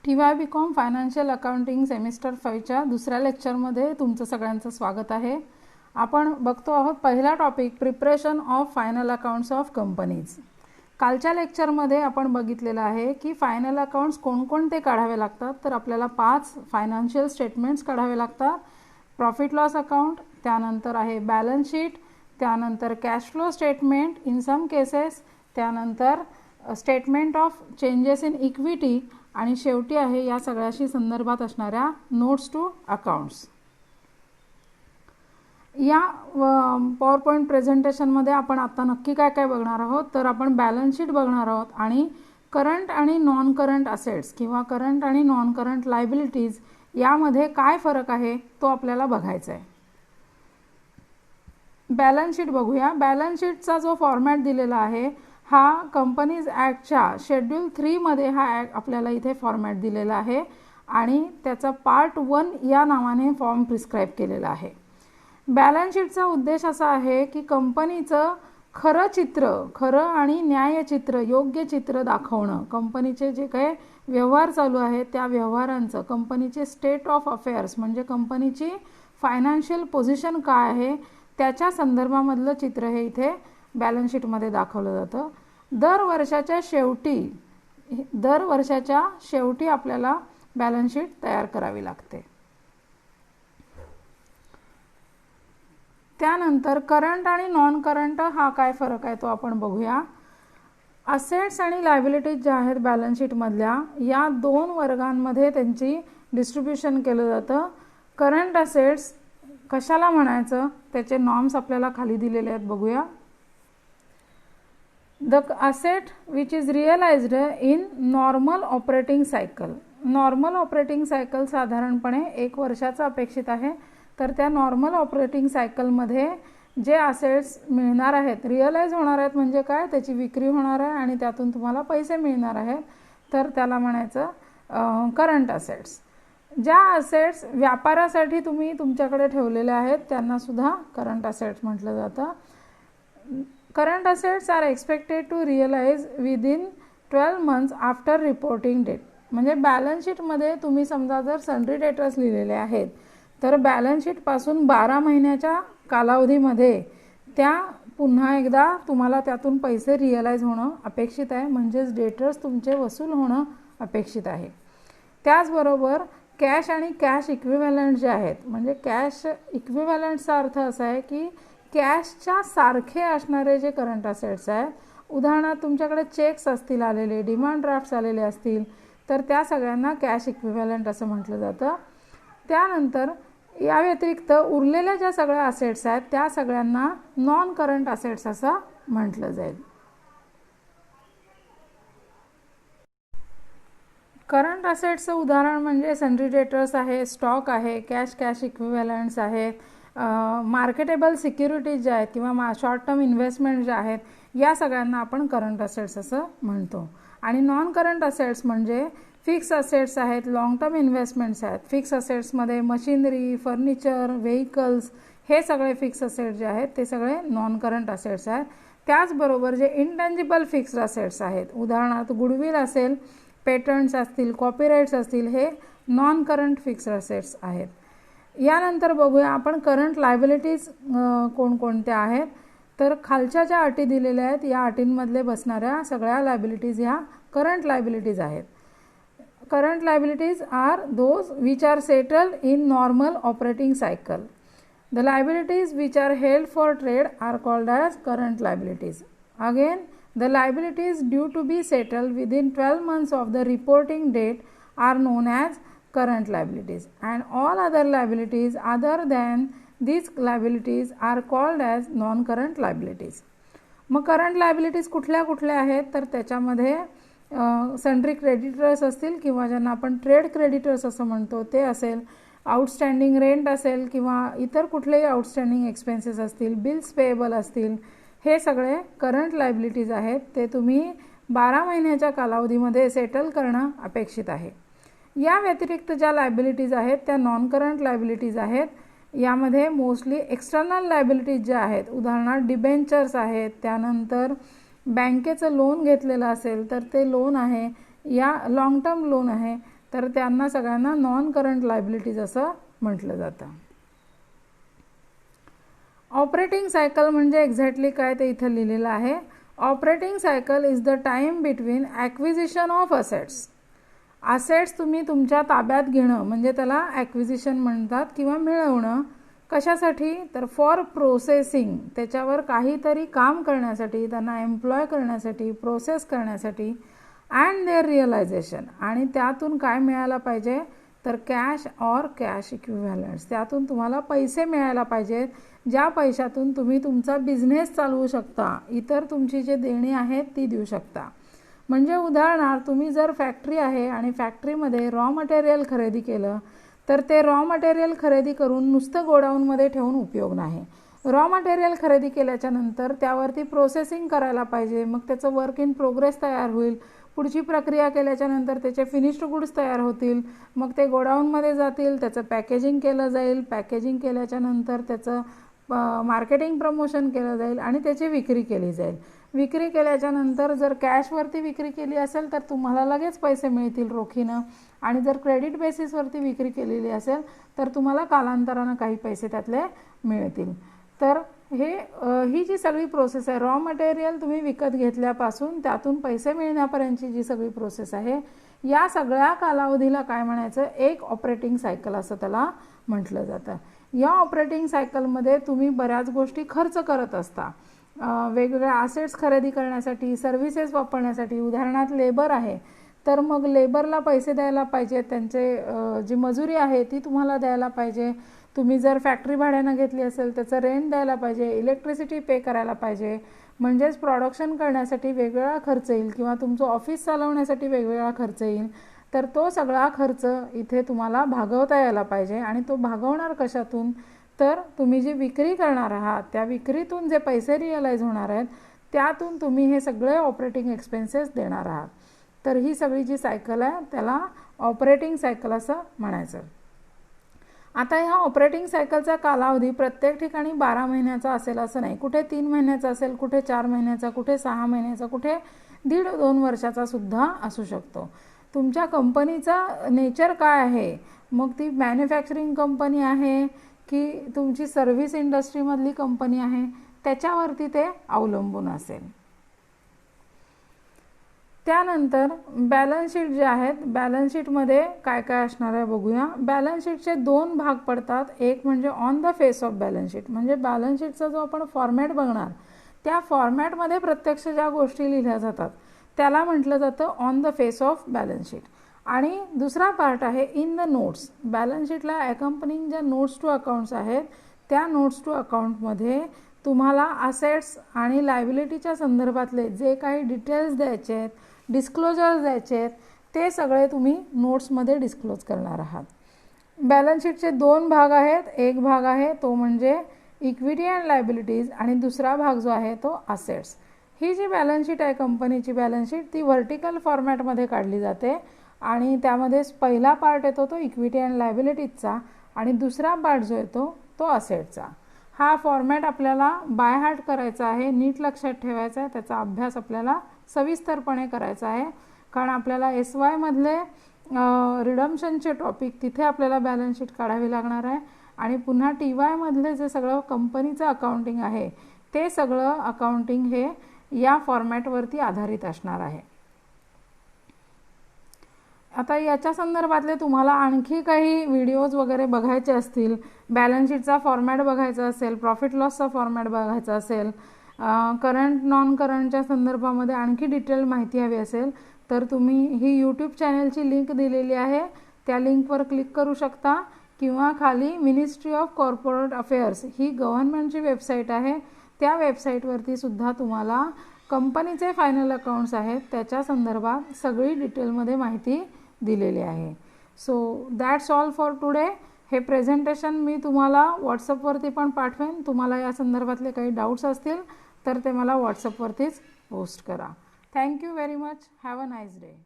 TY.BCom financial accounting semester 5च्या दुसऱ्या लेक्चरमध्ये तुमचं सगळ्यांचं स्वागत आहे. आपण बघतो आहोत पहिला topic preparation of final accounts of companies. कालच्या लेक्चरमध्ये आपण बघितलेलं आहे की फायनल अकाउंट्स कोणकोणते काढावे लागतात. तर आपल्याला 5 फायनान्शियल स्टेटमेंट्स काढावे लागतात. प्रॉफिट लॉस अकाउंट, त्यानंतर आहे बॅलन्स शीट, त्यानंतर cash flow statement in some cases, त्यानंतर statement of changes in equity आणि शेवटी आहे या सगळ्याशी संदर्भात असणाऱ्या नोट्स टू अकाउंट्स. या पॉवर पॉईंट प्रेझेंटेशनमध्ये आपण आता नक्की काय काय बघणार आहोत. तर आपण बॅलन्स शीट बघणार आहोत आणि करंट आणि नॉन करंट असेट्स किंवा करंट आणि नॉन करंट लायबिलिटीज यामध्ये काय फरक आहे तो आपल्याला बघायचा आहे. बॅलन्स शीट बघूया. बॅलन्स शीटचा जो फॉर्मॅट दिलेला आहे हा कंपनीज ॲक्टच्या शेड्यूल 3 मध्ये हा ॲक्ट आपल्याला इथे फॉर्मॅट दिलेला आहे आणि त्याचा पार्ट 1 या नावाने फॉर्म प्रिस्क्राईब केलेला आहे. बॅलन्स शीटचा उद्देश असा आहे की कंपनीचं खरं आणि न्याय चित्र, योग्य चित्र दाखवणं. कंपनीचे जे काही व्यवहार चालू आहेत त्या व्यवहारांचं, कंपनीचे स्टेट ऑफ अफेअर्स म्हणजे कंपनीची फायनान्शियल पोझिशन काय आहे त्याच्या संदर्भामधलं चित्र हे इथे बॅलन्स शीटमध्ये दाखवलं जातं. दर वर्षाच्या शेवटी आपल्याला बॅलन्स शीट तयार करावी लागते. त्यानंतर करंट आणि नॉन करंट हा काय फरक आहे तो आपण बघूया. असेट्स आणि लायबिलिटीज ज्या आहेत बॅलन्स शीटमधल्या या 2 वर्गांमध्ये त्यांची डिस्ट्रीब्युशन केलं जातं. करंट असेट्स कशाला म्हणायचं त्याचे नॉर्म्स आपल्याला खाली दिलेले आहेत, बघूया. The asset which is realized in normal operating cycle. Normal operating cycle साधारणपणे 1 वर्षाचा अपेक्षित आहे. तर त्या नॉर्मल ऑपरेटिंग सायकलमध्ये जे असेट्स मिळणार आहेत, रिअलाइज होणार आहेत म्हणजे काय, त्याची विक्री होणार आहे आणि त्यातून तुम्हाला पैसे मिळणार आहेत, तर त्याला म्हणायचं करंट असेट्स. ज्या असेट्स व्यापारासाठी तुम्ही तुमच्याकडे ठेवलेले आहेत त्यांना सुद्धा करंट असेट्स म्हटलं जातं. Current assets are expected to realize within 12 months after reporting date. म्हणजे बॅलन्स शीटमध्ये तुम्ही समजा जर सन्ड्री डेटर्स लिहिलेले आहेत तर बॅलन्स शीटपासून 12 महिन्याच्या कालावधीमध्ये त्या पुन्हा एकदा तुम्हाला त्यातून पैसे रिअलाइज होणं अपेक्षित आहे, म्हणजेच डेटर्स तुमचे वसूल होणं अपेक्षित आहे. त्याचबरोबर कॅश आणि कॅश इक्विव्हॅलंट जे आहेत, म्हणजे कॅश इक्विव्हॅलंटचा अर्थ असा आहे की कॅशच्या सारखे असणारे जे करंट असेट्स आहेत, उदाहरणार्थ तुमच्याकडे चेक्स असतील आलेले, डिमांड ड्राफ्ट्स आलेले असतील तर त्या सगळ्यांना कॅश इक्विव्हॅलंट असं म्हटलं जातं. त्यानंतर या व्यतिरिक्त उरलेल्या ज्या सगळ्या असेट्स आहेत त्या सगळ्यांना नॉन करंट असेट्स असं म्हटलं जाईल. करंट असेट्सचं उदाहरण म्हणजे सन्ड्री डेटर्स आहे, स्टॉक आहे, कॅश इक्विव्हॅलंट्स आहेत, मार्केटेबल सिक्युरिटीज ज्या आहेत किंवा शॉर्ट टर्म इन्व्हेस्टमेंट ज्या आहेत या सगळ्यांना आपण करंट असेट्स असं म्हणतो. आणि नॉन करंट असेट्स म्हणजे फिक्स असेट्स आहेत, लॉंग टर्म इन्व्हेस्टमेंट्स आहेत. फिक्स असेट्समध्ये मशिनरी, फर्निचर, व्हेकल्स हे सगळे फिक्स असेट्स जे आहेत ते सगळे नॉन करंट असेट्स आहेत. त्याचबरोबर जे इनटँजिबल फिक्स्ड असेट्स आहेत, उदाहरणार्थ गुडविल असेल, पेटंट्स असतील, कॉपीराइट्स असतील, हे नॉन करंट फिक्स्ड असेट्स आहेत. यानंतर बघूया आपण करंट लायबिलिटीज कोणकोणत्या आहेत. तर खालच्या ज्या अटी दिलेल्या आहेत या अटींमधले बसणाऱ्या सगळ्या लायबिलिटीज ह्या करंट लायबिलिटीज आहेत. Current liabilities are those which are settled in normal operating cycle. The liabilities which are held for trade are called as current liabilities. Again the liabilities due to be settled within 12 months of the reporting date are known as current liabilities, and all other liabilities other than these liabilities are called as non-current liabilities. मग current liabilities कुठल्या आहेत तर त्याच्यामध्ये sundry creditors असतील किंवा ज्यांना आपण trade creditors असं म्हणतो ते असेल, आउटस्टँडिंग रेंट असेल किंवा इतर कुठलेही आउटस्टँडिंग एक्सपेन्सेस असतील, बिल्स पेएबल असतील, हे सगळे करंट लायबिलिटीज आहेत. ते तुम्ही 12 महिन्याच्या कालावधीमध्ये सेटल करणं अपेक्षित आहे. या व्यतिरिक्त ज्या लायबिलिटीज आहेत त्या नॉन करंट लायबिलिटीज आहेत. यामध्ये मोस्टली एक्सटर्नल लायबिलिटीज ज्या आहेत, उदाहरणार्थ डिबेंचर्स आहेत, त्यानंतर बँकेचं लोन घेतलेलं असेल तर ते लोन आहे, या लॉंग टर्म लोन आहे तर त्यांना सगळ्यांना नॉन करंट लायबिलिटीज असं म्हटलं जातं. ऑपरेटिंग सायकल म्हणजे एक्झॅक्टली काय ते इथं लिहिलेलं आहे. Operating cycle is the time between acquisition of assets तुम्ही तुमच्या ताब्यात घेणं म्हणजे त्याला ॲक्विजिशन म्हणतात किंवा मिळवणं. कशासाठी? तर फॉर प्रोसेसिंग, त्याच्यावर काहीतरी काम करण्यासाठी, त्यांना एम्प्लॉय करण्यासाठी, प्रोसेस करण्यासाठी, अँड देअर रिअलायझेशन, आणि त्यातून काय मिळायला पाहिजे तर कॅश ऑर कॅश इक्विव्हॅलंट्स, त्यातून तुम्हाला पैसे मिळायला पाहिजेत ज्या पैशातून तुम्ही तुमचा बिझनेस चालवू शकता, इतर तुमची जे देणी आहेत ती देऊ शकता. म्हणजे उदाहरणार्थ तुम्ही जर फॅक्टरी आहे आणि फॅक्टरीमध्ये रॉ मटेरियल खरेदी केलं तर ते रॉ मटेरियल खरेदी करून नुसतं गोडाऊनमध्ये ठेवून उपयोग नाही. रॉ मटेरियल खरेदी केल्याच्या नंतर त्यावरती प्रोसेसिंग करायला पाहिजे, मग त्याचं वर्क इन प्रोग्रेस तयार होईल, पुढची प्रक्रिया केल्याच्या नंतर त्याचे फिनिश्ड गुड्स तयार होतील, मग ते गोडाऊनमध्ये जातील, त्याचं पॅकेजिंग केलं जाईल, पॅकेजिंग केल्याच्या नंतर त्याचं मार्केटिंग प्रमोशन केलं जाईल आणि त्याची विक्री केली जाईल. विक्री केल्याच्या नंतर जर कॅशवरती विक्री केली असेल तर तुम्हाला लगेच पैसे मिळतील रोखीनं, आणि जर क्रेडिट बेसिसवरती विक्री केलेली असेल तर तुम्हाला कालांतरानं काही पैसे त्यातले मिळतील. तर ही जी सगळी प्रोसेस आहे, रॉ मटेरियल तुम्ही विकत घेतल्यापासून त्यातून पैसे मिळण्यापर्यंतची जी सगळी प्रोसेस आहे, या सगळ्या कालावधीला काय म्हणायचं, एक ऑपरेटिंग सायकल असं त्याला म्हटलं जातं. या ऑपरेटिंग सायकलमध्ये तुम्ही बऱ्याच गोष्टी खर्च करत असता, वेगवेगळ्या असेट्स खरेदी करण्यासाठी, सर्व्हिसेस वापरण्यासाठी. उदाहरणार्थ लेबर आहे तर मग लेबरला पैसे द्यायला पाहिजे, त्यांचे जी मजुरी आहे ती तुम्हाला द्यायला पाहिजे. तुम्ही जर फॅक्टरी भाड्यानं घेतली असेल त्याचं रेंट द्यायला पाहिजे, इलेक्ट्रिसिटी पे करायला पाहिजे, म्हणजेच प्रोडक्शन करण्यासाठी वेगवेगळा खर्च येईल किंवा तुमचं ऑफिस चालवण्यासाठी वेगवेगळा खर्च येईल. तर तो सगळा खर्च इथे तुम्हाला भागवता यायला पाहिजे, आणि तो भागवणार कशातून तर तुम्ही जी विक्री करणार आहात त्या विक्रीतून जे पैसे रिअलाइज होणार आहेत त्यातून तुम्ही हे सगळे ऑपरेटिंग एक्सपेन्सेस देणार आहात. तर ही सगळी जी सायकल आहे त्याला ऑपरेटिंग सायकल असं म्हणायचं. आता ह्या ऑपरेटिंग सायकलचा कालावधी प्रत्येक ठिकाणी 12 महिन्याचा असेल असं नाही, कुठे 3 महिन्याचा असेल, कुठे 4 महिन्याचा, कुठे 6 महिन्याचा, कुठे 1.5-2 वर्षाचा सुद्धा असू शकतो. तुमच्या कंपनीचा नेचर काय आहे, मग ती मॅन्युफॅक्चरिंग कंपनी आहे की तुमची सर्व्हिस इंडस्ट्रीमधली कंपनी आहे, त्याच्यावरती ते अवलंबून असेल. त्यानंतर बॅलन्स शीट जे आहेत, बॅलन्स शीटमध्ये काय काय असणार आहे बघूया. बॅलन्स शीटचे 2 भाग पडतात. एक म्हणजे on the face of balance sheet, म्हणजे बॅलन्स शीटचा जो आपण फॉर्मॅट बघणार त्या फॉर्मॅटमध्ये प्रत्यक्ष ज्या गोष्टी लिहिल्या जातात त्याला म्हटलं जातं on the face of balance sheet. आणि दुसरा पार्ट आहे इन द नोट्स. बॅलन्स शीटला ॲकंपनिंग ज्या नोट्स टू अकाउंट्स आहेत त्या नोट्स टू अकाउंटमध्ये तुम्हाला असेट्स आणि लायबिलिटीच्या संदर्भातले जे काही डिटेल्स द्यायचे आहेत, डिस्क्लोजर्स द्यायचे आहेत, ते सगळे तुम्ही नोट्समध्ये डिस्क्लोज करणार आहात. बॅलन्स शीटचे 2 भाग आहेत. एक भाग आहे तो म्हणजे इक्विटी अँड लायबिलिटीज, आणि दुसरा भाग जो आहे तो असेट्स. ही जी बॅलन्स शीट आहे कंपनीची बॅलन्स शीट ती व्हर्टिकल फॉर्मॅटमध्ये काढली जाते, आणि त्यामध्ये पहिला पार्ट येतो तो इक्विटी अँड लायबिलिटीजचा, आणि दुसरा पार्ट जो येतो तो असेटचा. हा फॉर्मॅट आपल्याला बाय हार्ट करायचा आहे, नीट लक्षात ठेवायचा आहे, त्याचा अभ्यास आपल्याला सविस्तरपणे करायचा आहे, कारण आपल्याला SY मधले रिडम्शनचे टॉपिक तिथे आपल्याला बॅलन्स शीट काढावी लागणार आहे, आणि पुन्हा TY मधले जे सगळं कंपनीचं अकाउंटिंग आहे ते सगळं अकाउंटिंग हे या फॉर्मॅटवरती आधारित असणार आहे. आता याच्या संदर्भातले तुम्हाला आणखी काही व्हिडिओज वगैरे बघायचे असतील, बॅलन्स शीटचा फॉर्मॅट बघायचा असेल, प्रॉफिट लॉसचा फॉर्मॅट बघायचा असेल, करंट नॉन करंटच्या संदर्भामध्ये आणखी डिटेल माहिती हवी असेल तर तुम्ही ही यूट्यूब चॅनलची लिंक दिलेली आहे, त्या लिंकवर क्लिक करू शकता, किंवा खाली मिनिस्ट्री ऑफ कॉर्पोरेट अफेअर्स ही गव्हर्नमेंटची वेबसाईट आहे, त्या वेबसाईटवरती सुद्धा तुम्हाला कंपनीचे फायनल अकाउंट्स आहेत त्याच्या संदर्भात सगळी डिटेलमध्ये माहिती दिलेली आहे. So that's all for today. हे प्रेझेंटेशन मी तुम्हाला व्हॉट्सअपवरती पण पाठवेन. तुम्हाला या संदर्भातले काही डाऊट्स असतील तर ते मला व्हॉट्सअपवरतीच पोस्ट करा. Thank you very much. Have a nice day.